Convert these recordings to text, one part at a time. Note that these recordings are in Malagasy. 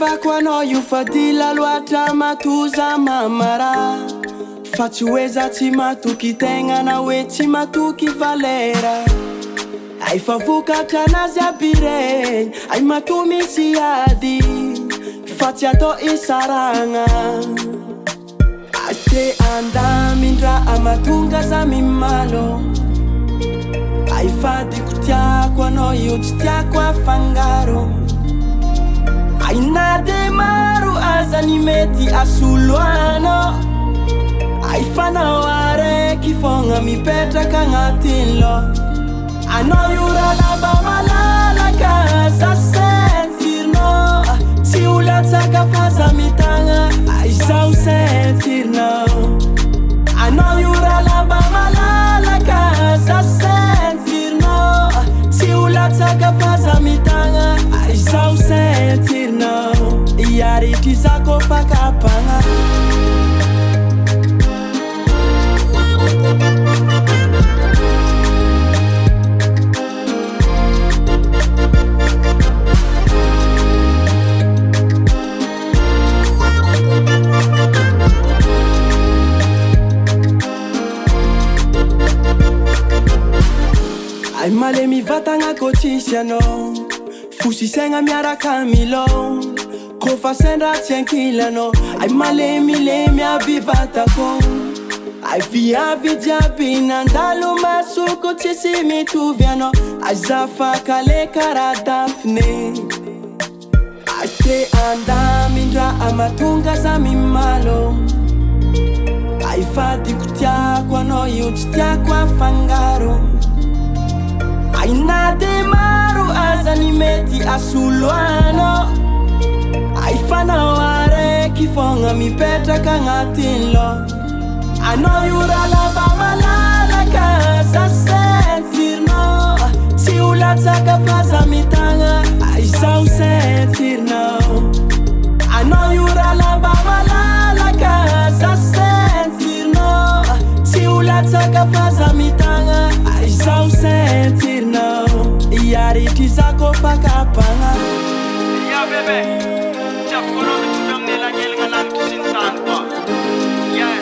Iavako anao io fa dila loatra matoza mamara. Fa tsy hoe za tsy matoky tegna na hoe tsy matoky valera. Ay fa vokatra anazy aby regny, ay matoa misy ady, fa tsy atao isaragna. Ate andamindra mahatonga za mimalo. Ay fadiko tiako anao io tsy tiako afangaro. Ay na de maro aza ny mety asolo anao. Ay fanao araiky fogna mipetraka agnatin'ny lo. Anao io raha lamba malalaka za sentirnao. Tsy olatsaka fa za mitagna, ay zaho sentirnao. Anao io raha lamba malalaka za sentirnao. Tsy olatsaka fa za mitagna, ay zaho sentirnao. Iaritry za kofa kapagna. Ay male mivatagna ko tsisy anao, fosisaigna miaraka milao. Kofa sendra tsy ankilanao, ay malemy aby vatako. Ay viavy jiaby nandalo masoko tsisy mitovy anao. Ay zafa kale karaha Dafne. Ay te andamindra mahatonga za mimalo. Ay fadiko tiako anao io tsy tiako afangaro. Ay na de maro aza ny mety asolo anao. Ay fanao araiky fogna mipetraka agnatin'ny lo. Anao io raha lamba malalaka za sentirnao. Tsy olatsaka fa za mitagna, ay zaho sentirnao. Anao io raha lamba malalaka za sentirnao. Tsy olatsaka fa za mitagna, ay zaho sentirnao. Iaritry za kofa kapagna. Yeah bebe, tiap kono mitudang nila nyelingan langit sintan ko. Yeah,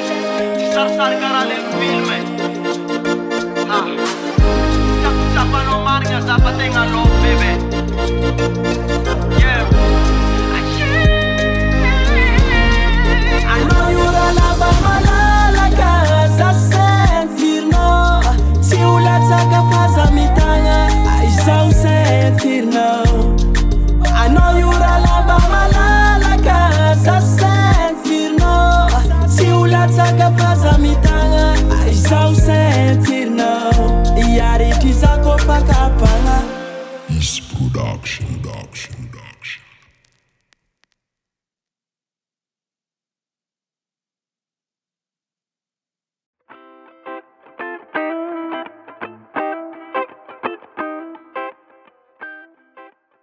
sar-sar karale filme. Ha, cakucapan omarnya dapat tengan lo bebe. Yeah.